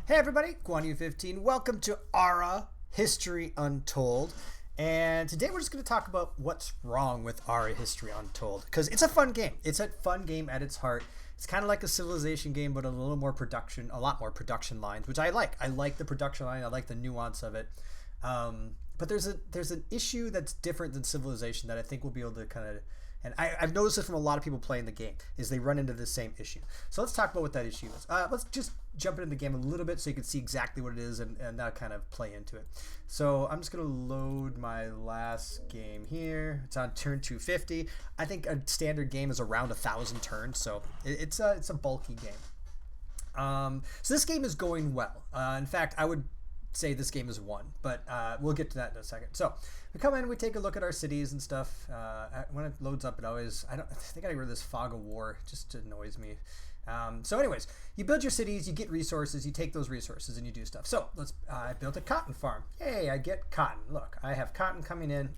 Hey everybody, Guan15. Welcome to ARA, History Untold. And today we're just going to talk about what's wrong with ARA History Untold. Because it's a fun game. It's a fun game at its heart. It's kind of like a civilization game, but a lot more production lines, which I like. I like the production line. I like the nuance of it. But there's an issue that's different than civilization that I think we'll be able to kind of... And I've noticed this from a lot of people playing the game, is they run into the same issue. So let's talk about what that issue is. Let's just jump into the game a little bit so you can see exactly what it is and that kind of play into it. So I'm just going to load my last game here. It's on turn 250. I think a standard game is around 1,000 turns, so it's a bulky game. So this game is going well. In fact, I would say this game is won, but we'll get to that in a second. So we come in, we take a look at our cities and stuff. When it loads up, I think I got rid of this fog of war. It just annoys me. So anyways, you build your cities, you get resources, you take those resources and you do stuff. So I built a cotton farm. Yay, I get cotton. Look, I have cotton coming in.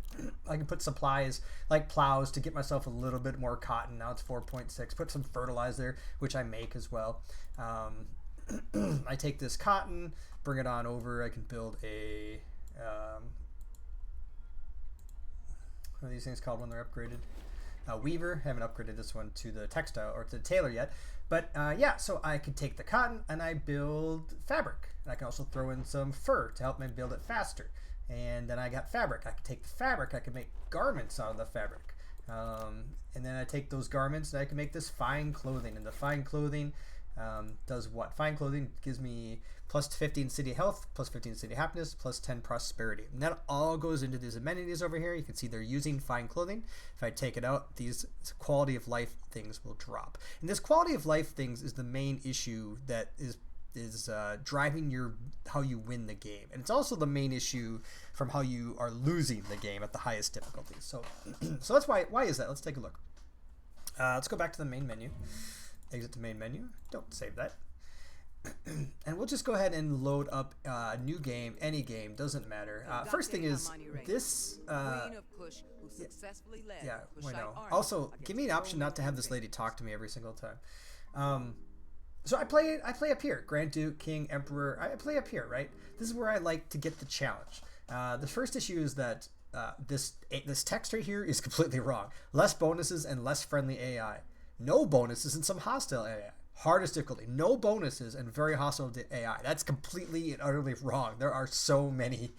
I can put supplies like plows to get myself a little bit more cotton. Now it's 4.6. Put some fertilizer, which I make as well. I take this cotton, bring it on over. I can build a what are these things called when they're upgraded? Weaver. Haven't upgraded this one to the textile or to the tailor yet, but yeah. So I can take the cotton and I build fabric, and I can also throw in some fur to help me build it faster. And then I got fabric. I can take the fabric. I can make garments out of the fabric. And then I take those garments and I can make this fine clothing. And the fine clothing does what? Fine clothing gives me plus 15 city health, plus 15 city happiness, plus 10 prosperity. And that all goes into these amenities over here. You can see they're using fine clothing. If I take it out, these quality of life things will drop. And this quality of life things is the main issue that is driving how you win the game. And it's also the main issue from how you are losing the game at the highest difficulty. So so that's why is that? Let's take a look. Let's go back to the main menu. Exit to main menu. Don't save that. And we'll just go ahead and load up a new game, any game, doesn't matter. First thing is this. Yeah, I know. Also, give me an option not to have this lady talk to me every single time. So I play up here. Grand Duke, King, Emperor. I play up here, right? This is where I like to get the challenge. The first issue is that this text right here is completely wrong. Less bonuses and less friendly AI. No bonuses and some hostile AI. Hardest difficulty. No bonuses and very hostile AI. That's completely and utterly wrong. There are so many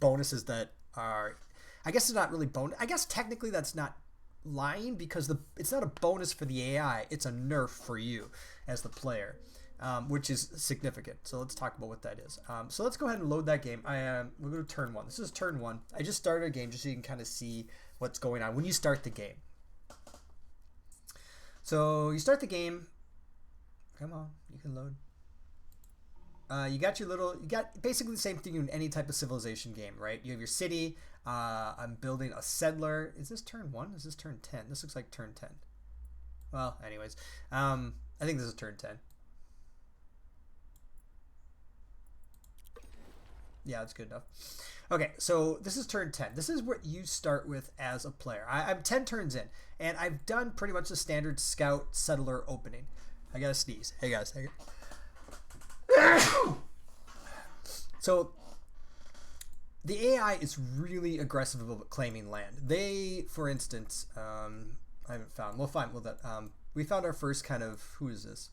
bonuses that are... I guess it's not really bonus. I guess technically that's not lying because it's not a bonus for the AI. It's a nerf for you as the player, which is significant. So let's talk about what that is. So let's go ahead and load that game. We'll go to turn 1. This is turn 1. I just started a game just so you can kind of see what's going on when you start the game. So you start the game. Come on, you can load. You got basically the same thing in any type of civilization game, right? You have your city. I'm building a settler. Is this turn 1? Is this turn 10? This looks like turn 10. Well, anyways, I think this is turn 10. Yeah, that's good enough. Okay, so this is turn 10. This is what you start with as a player. I'm 10 turns in, and I've done pretty much the standard scout settler opening. I gotta sneeze. Hey guys. So the AI is really aggressive about claiming land. They, for instance, I haven't found. We'll find. Well, that we found our first kind of. Who is this?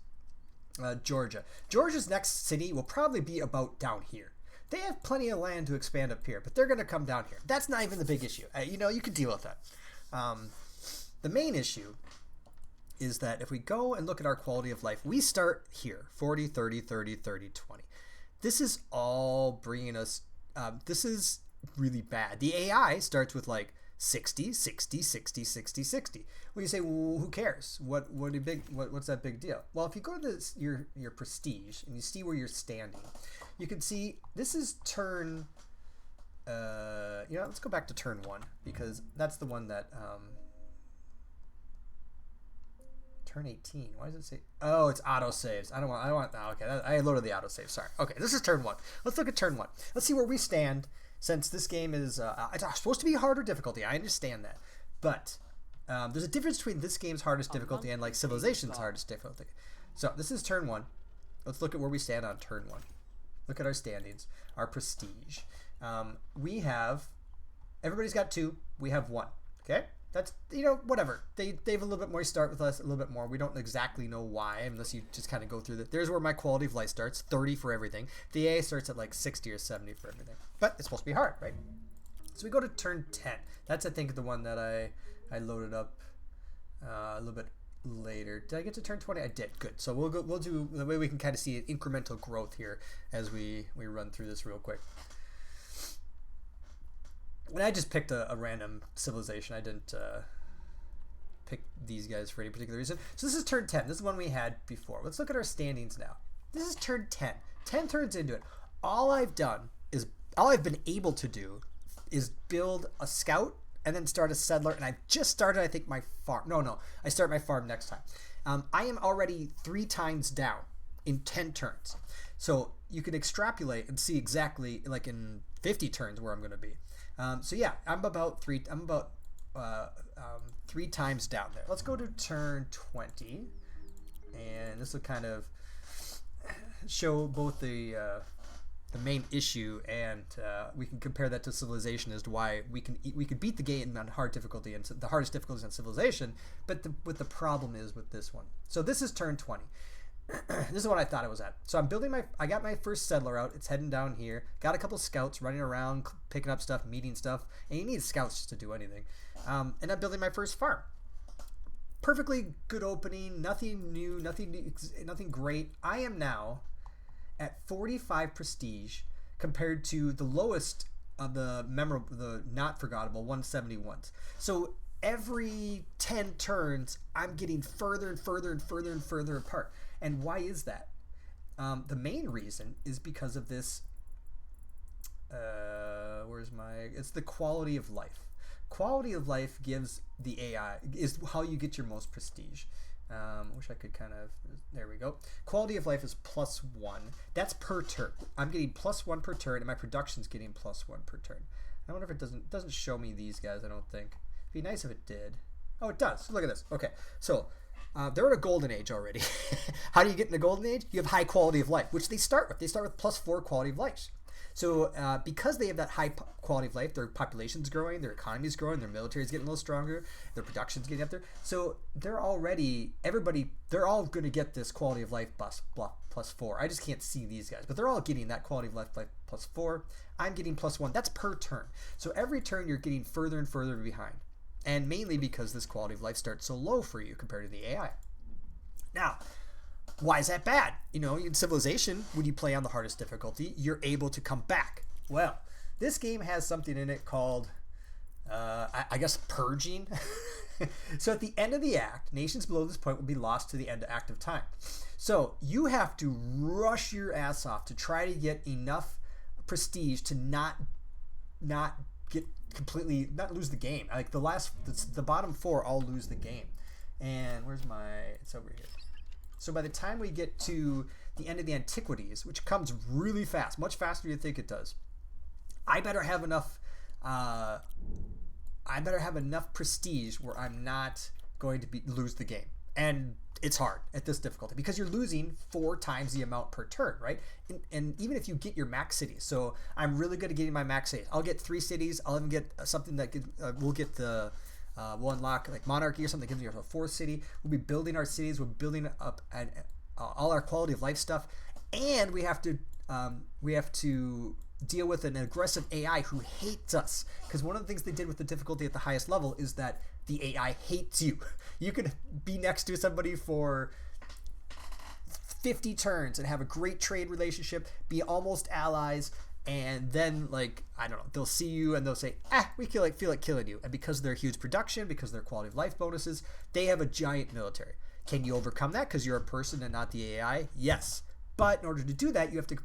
Georgia. Georgia's next city will probably be about down here. They have plenty of land to expand up here, but they're going to come down here. That's not even the big issue. You can deal with that. The main issue is that if we go and look at our quality of life, we start here, 40, 30, 30, 30, 20. This is all bringing us, this is really bad. The AI starts with like 60, 60, 60, 60, 60. Well, you say, well, who cares? What's that big deal? Well, if you go to your prestige and you see where you're standing, you can see this is turn, let's go back to turn 1 because that's the one that, turn 18. Why does it say? Oh, it's auto saves. I don't want. Okay, I loaded the auto save. Sorry. Okay, this is turn 1. Let's look at turn 1. Let's see where we stand. Since this game is it's supposed to be harder difficulty, I understand that, but there's a difference between this game's hardest difficulty and like Civilization's hardest difficulty. So this is turn 1. Let's look at where we stand on turn 1. Look at our standings, our prestige. Everybody's got 2. We have 1. Okay? That's, whatever. They have a little bit more start with us, a little bit more. We don't exactly know why, unless you just kind of go through that. There's where my quality of life starts, 30 for everything. The AA starts at like 60 or 70 for everything. But it's supposed to be hard, right? So we go to turn 10. That's, I think, the one that I loaded up a little bit later. Did I get to turn 20? I did. Good. So we'll do the way we can kind of see incremental growth here as we run through this real quick. And I just picked a random civilization. I didn't pick these guys for any particular reason. So this is turn 10. This is one we had before. Let's look at our standings now. This is turn 10. 10 turns into it. All I've been able to do is build a scout and then start a settler. And I've just started, I think, my farm. No. I start my farm next time. I am already 3 times down in 10 turns. So you can extrapolate and see exactly, like in 50 turns, where I'm going to be. So yeah, I'm about 3 times down there. Let's go to turn 20, and this will kind of show both the main issue, and we can compare that to civilization as to why we could beat the game on hard difficulty and the hardest difficulties on civilization. But what the problem is with this one. So this is turn 20. This is what I thought it was at. So I got my first settler out. It's heading down here. Got a couple scouts running around, picking up stuff, meeting stuff. And you need scouts just to do anything. And I'm building my first farm. Perfectly good opening. Nothing new. Nothing great. I am now at 45 prestige compared to the lowest of the not forgettable 171s. So every 10 turns, I'm getting further and further and further and further apart. And why is that? The main reason is because of this. It's the quality of life. Quality of life gives the AI, is how you get your most prestige. Wish I could there we go. Quality of life is +1. That's per turn. I'm getting +1 per turn, and my production's getting +1 per turn. I wonder if it doesn't show me these guys, I don't think. It'd be nice if it did. Oh, it does. Look at this. Okay, so they're in a golden age already. How do you get in the golden age? You have high quality of life, which they start with. They start with +4 quality of life. So because they have that high quality of life, their population's growing, their economy's growing, their military's getting a little stronger, their production's getting up there. So they're all going to get this quality of life +4. I just can't see these guys, but they're all getting that quality of life +4. I'm getting +1. That's per turn. So every turn you're getting further and further behind. And mainly because this quality of life starts so low for you compared to the AI. Now, why is that bad? In civilization, when you play on the hardest difficulty, you're able to come back. Well, this game has something in it called, I guess, purging. So at the end of the act, nations below this point will be lost to the end of active time. So you have to rush your ass off to try to get enough prestige to not get completely, not lose the game. Like the bottom 4 all lose the game. And it's over here. So by the time we get to the end of the antiquities, which comes really fast, much faster than you think it does, I better have enough prestige where I'm not going to lose the game. And it's hard at this difficulty because you're losing 4 times the amount per turn, right? And even if you get your max cities, so I'm really good at getting my max cities. I'll get 3 cities. I'll even get something that we'll get we'll unlock like monarchy or something that gives you a 4th city. We'll be building our cities. We're building up all our quality of life stuff, and we have to deal with an aggressive AI who hates us. Because one of the things they did with the difficulty at the highest level is that the AI hates you. You can be next to somebody for 50 turns and have a great trade relationship, be almost allies, and then, like, I don't know, they'll see you and they'll say, we feel like killing you. And because of their huge production, because of their quality of life bonuses, they have a giant military. Can you overcome that because you're a person and not the AI? Yes. But in order to do that, you have to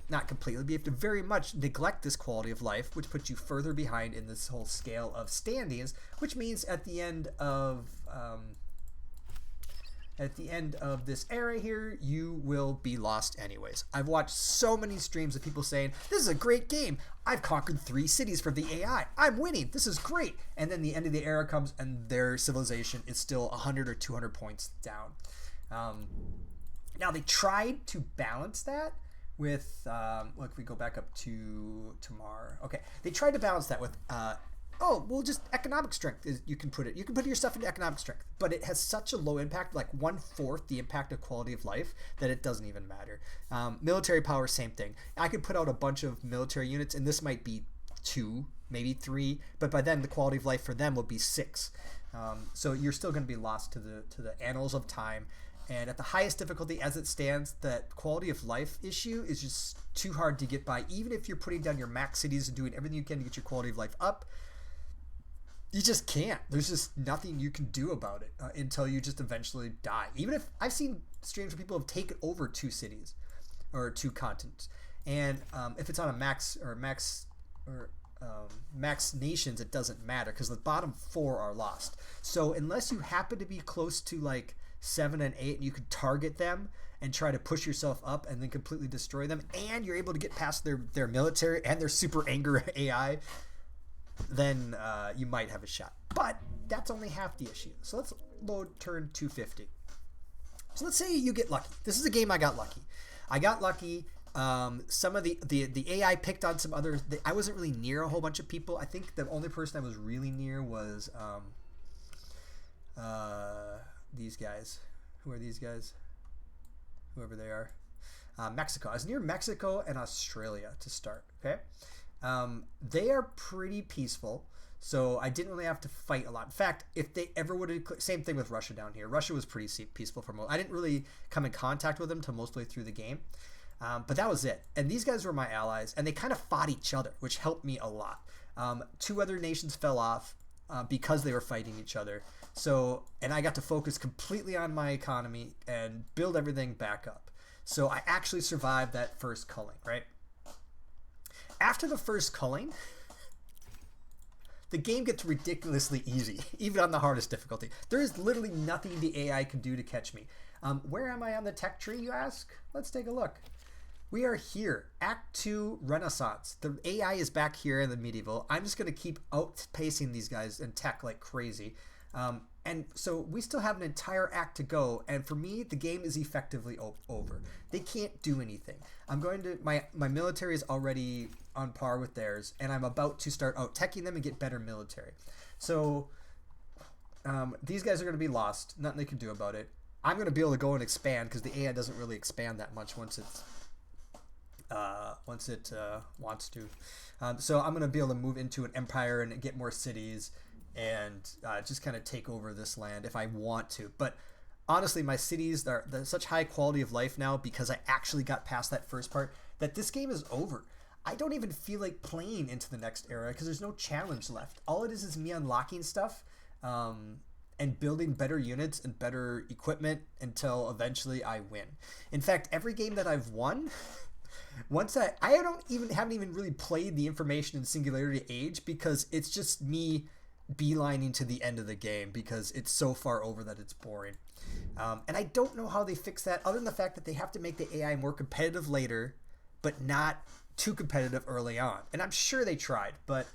not completely, but you have to very much neglect this quality of life, which puts you further behind in this whole scale of standings, which means at the end of this era here, you will be lost anyways. I've watched so many streams of people saying, this is a great game. I've conquered 3 cities for the AI. I'm winning. This is great. And then the end of the era comes and their civilization is still 100 or 200 points down. Now they tried to balance that with look, we go back up to tomorrow. Okay, they tried to balance that with just economic strength is you can put your stuff into economic strength, but it has such a low impact, like 1/4 the impact of quality of life, that it doesn't even matter. Military power, same thing. I could put out a bunch of military units, and this might be 2, maybe 3, but by then the quality of life for them will be 6. So you're still going to be lost to the annals of time. And at the highest difficulty as it stands, that quality of life issue is just too hard to get by. Even if you're putting down your max cities and doing everything you can to get your quality of life up, you just can't. There's just nothing you can do about it until you just eventually die. Even if I've seen streams where people have taken over 2 cities or 2 continents, and if it's on a max nations, it doesn't matter because the bottom 4 are lost. So unless you happen to be close to like 7 and 8, and you can target them and try to push yourself up and then completely destroy them, and you're able to get past their military and their super anger AI, then you might have a shot. But that's only half the issue. So let's load turn 250. So let's say you get lucky. This is a game I got lucky. Some of the AI picked on some other. I wasn't really near a whole bunch of people. I think the only person I was really near was these guys. Who are these guys? Whoever they are. Mexico. I was near Mexico and Australia to start. Okay. They are pretty peaceful, so I didn't really have to fight a lot. In fact, if they ever would have, same thing with Russia down here. Russia was pretty peaceful for most. I didn't really come in contact with them till mostly through the game, but that was it. And these guys were my allies, and they kind of fought each other, which helped me a lot. 2 other nations fell off because they were fighting each other. So, and I got to focus completely on my economy and build everything back up. So I actually survived that first culling, right? After the first culling, the game gets ridiculously easy, even on the hardest difficulty. There is literally nothing the AI can do to catch me. Where am I on the tech tree, you ask? Let's take a look. We are here, Act 2 Renaissance. The AI is back here in the medieval. I'm just going to keep outpacing these guys in tech like crazy. And so we still have an entire act to go, and for me, the game is effectively over. They can't do anything. I'm going to my military is already on par with theirs, and I'm about to start out-teching them and get better military. So these guys are going to be lost. Nothing they can do about it. I'm going to be able to go and expand because the AI doesn't really expand that much once it wants to. So I'm going to be able to move into an empire and get more cities and just kind of take over this land if I want to. But honestly, my cities are such high quality of life now because I actually got past that first part that this game is over. I don't even feel like playing into the next era because there's no challenge left. All it is me unlocking stuff and building better units and better equipment until eventually I win. In fact, every game that I've won, once I haven't even really played the Information in Singularity Age because it's just me beelining to the end of the game because it's so far over that it's boring. And I don't know how they fix that other than the fact that they have to make the AI more competitive later, but not too competitive early on. And I'm sure they tried, but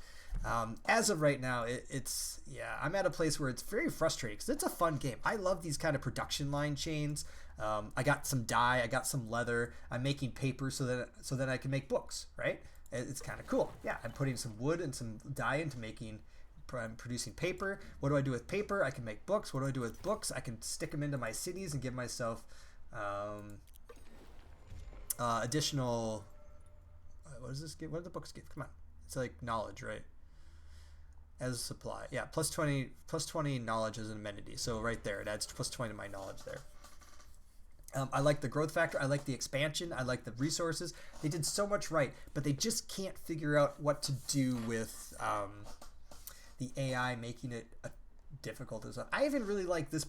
as of right now, I'm at a place where it's very frustrating because it's a fun game. I love these kind of production line chains. I got some dye, I got some leather. I'm making paper so that I can make books, right? It's kind of cool. Yeah, I'm putting some wood and some dye into I'm producing paper. What do I do with paper? I can make books. What do I do with books? I can stick them into my cities and give myself additional. What does this give? What do the books give? Come on, it's like knowledge, right? As a supply, yeah. Plus 20 knowledge as an amenity. So right there, it adds plus 20 to my knowledge there. I like the growth factor. I like the expansion. I like the resources. They did so much right, but they just can't figure out what to do with the AI making it difficult as well. I even really like this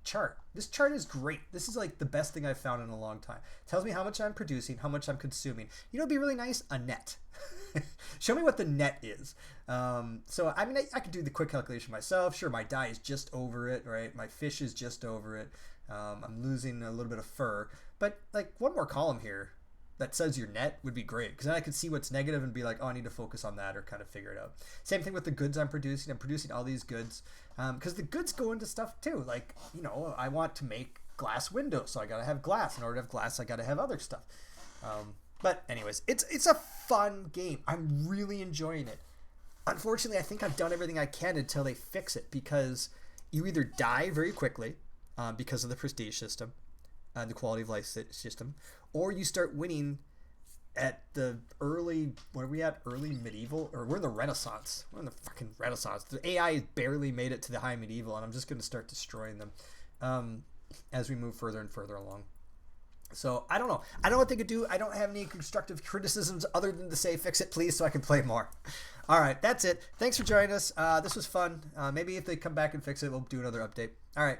chart. This chart is great. This is like the best thing I've found in a long time. It tells me how much I'm producing, how much I'm consuming. You know, it'd be really nice, a net. Show me what the net is. So I mean, I could do the quick calculation myself. Sure, my dye is just over it, right? My fish is just over it. I'm losing a little bit of fur, but like one more column here that says your net would be great because then I could see what's negative and be like, oh, I need to focus on that or kind of figure it out. Same thing with the goods I'm producing. I'm producing all these goods because the goods go into stuff too. Like, you know, I want to make glass windows, so I gotta have glass. In order to have glass, I gotta have other stuff. But anyways, it's a fun game. I'm really enjoying it. Unfortunately, I think I've done everything I can until they fix it, because you either die very quickly because of the prestige system, the quality of life system, or you start winning at the early, what are we at? Early medieval? Or we're in the Renaissance. We're in the fucking Renaissance. The AI has barely made it to the high medieval, and I'm just going to start destroying them as we move further and further along. So I don't know. I don't know what they could do. I don't have any constructive criticisms other than to say fix it, please, so I can play more. All right, that's it. Thanks for joining us. This was fun. Maybe if they come back and fix it, we'll do another update. All right.